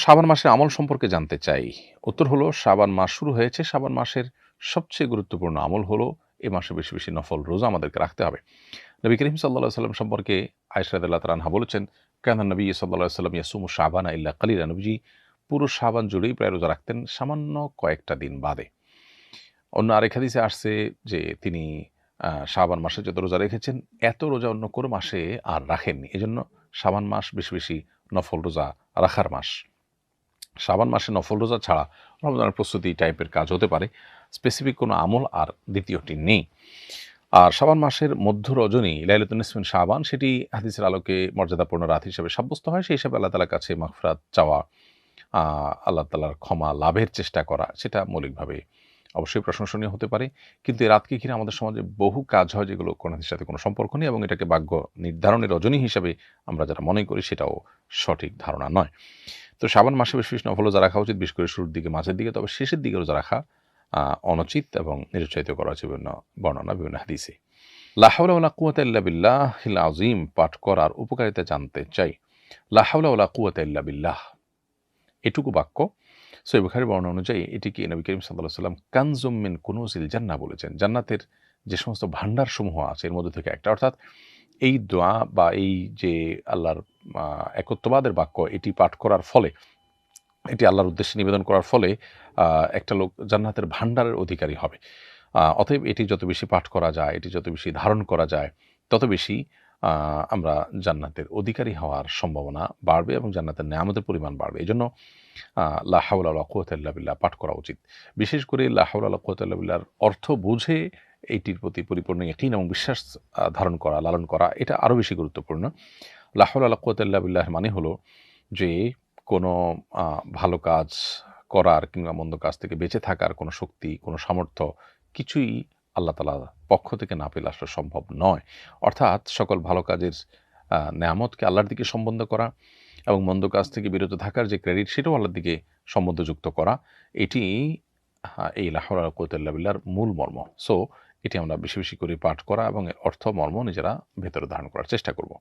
শাবান মাসের আমল সম্পর্কে জানতে চাই। উত্তর হলো শাবান মাস শুরু হয়েছে। শাবান মাসের সবচেয়ে গুরুত্বপূর্ণ আমল হলো এ মাসে বেশি, বেশি নফল রোজা আমাদেরকে রাখতে হবে। নবী করিম সাল্লাল্লাহু আলাইহি ওয়াসাল্লাম সম্পর্কে আয়েশা রাদিয়াল্লাহু তাআলা আনহা বলেছেন, কানা নবী সাল্লাল্লাহু আলাইহি ওয়াসাল্লাম ইয়াসুমু শাবানা ইল্লা কালিলা। নবীজি পুরো শাবান জুড়েই প্রায় রোজা রাখতেন সামান্য কয়েকটা দিন বাদে। অন্য আরেক হাদিসে আসছে যে তিনি শাবান মাসে যত রোজা রেখেছেন এত রোজা অন্য কোনো মাসে আর রাখেননি। এজন্য শাবান মাস বেশি, বেশি নফল রোজা রাখার মাস। শাবান মাসে নফল রোজা ছাড়া রমজানের প্রস্তুতি টাইপের কাজ হতে পারে। স্পেসিফিক কোনো আমল আর দ্বিতীয়টি নেই। আর শাবান মাসের মধ্য রজনী লাইলাতুন নিসফ মিন শাবান সেটি হাদিসের আলোকে মর্যাদাপূর্ণ রাত হিসেবে সাব্যস্ত হয়। সেই হিসাবে আল্লাহ তাআলার কাছে মাগফিরাত চাওয়া, আল্লাহ তাআলার ক্ষমা লাভের চেষ্টা করা সেটা মৌলিকভাবে অবশ্যই প্রশংসনীয় হতে পারে। কিন্তু এই রাতকে ঘিরে আমাদের সমাজে বহু কাজ হয় যেগুলো কোরআনের সাথে কোনো সম্পর্ক নেই এবং এটাকে ভাগ্য নির্ধারণের রজনী হিসাবে আমরা যারা মনে করি সেটাও সঠিক ধারণা নয়। তো শাবান মাসে বেশি, বেশি নফল রোজা রাখা উচিত, বিশেষ করে শুরুর দিকে, মাঝের দিকে। তবে শেষের দিকে রোজা রাখা অনুচিত এবং নিরুৎসাহিত করা হয়েছে বিভিন্ন বর্ণনা, বিভিন্ন হাদিসে। লা হাওলা ওয়ালা কুওয়াতা ইল্লা বিল্লাহিল আযীম পাঠ করার উপকারিতা জানতে চাই। লা হাওলা ওয়ালা কুওয়াতা ইল্লা বিল্লাহ এটুকু বাক্য সহিহ বুখারীর বর্ণনা অনুযায়ী এটিকে নবী করিম সাল্লাল্লাহু আলাইহি ওয়াসাল্লাম কানজুম মিন কুনুজিল জান্নাহ বলেছেন। জান্নাতের যে সমস্ত ভান্ডারসমূহ আছে এর মধ্যে থেকে একটা। অর্থাৎ এই দোয়া বা এই যে আল্লাহর একত্ববাদের বাক্য এটি পাঠ করার ফলে, এটি আল্লাহর উদ্দেশ্যে নিবেদন করার ফলে একটা লোক জান্নাতের ভান্ডারের অধিকারী হবে। অতএব এটি যত বেশি পাঠ করা যায়, এটি যত বেশি ধারণ করা যায়, তত বেশি আমরা জান্নাতের অধিকারী হওয়ার সম্ভাবনা বাড়বে এবং জান্নাতের নেয়ামতের পরিমাণ বাড়বে। এজন্য লা হাওলা ওয়ালা কুওয়াতা ইল্লা বিল্লাহ পাঠ করা উচিত। বিশেষ করে লা হাওলা ওয়ালা কুওয়াতা ইল্লা বিল্লাহর অর্থ বুঝে এইটির প্রতি পরিপূর্ণ ইয়াকিন এবং বিশ্বাস ধারণ করা, লালন করা এটা আরও বেশি গুরুত্বপূর্ণ। লা হাওলা ওয়ালা কুওয়াতা ইল্লা বিল্লাহ মানে হলো যে কোনো ভালো কাজ করার কিংবা মন্দ কাজ থেকে বেঁচে থাকার কোনো শক্তি, কোনো সামর্থ্য কিছুই আল্লাহ তাআলার পক্ষ থেকে না পেলে আসলে সম্ভব নয়। অর্থাৎ সকল ভালো কাজের নেয়ামতকে আল্লাহর দিকে সম্বন্ধ করা এবং মন্দ কাজ থেকে বিরত থাকার যে ক্রেডিট সেটাও আল্লাহর দিকে সম্বন্ধযুক্ত করা, এটি এই লা হাওলা ওয়ালা কুওয়াতা ইল্লা বিল্লাহর মূল মর্ম। সো এটি আমরা বেশি, বেশি করে পাঠ করা এবং এর অর্থ মর্ম নিজেরা ভেতরে ধারণ করার চেষ্টা করব।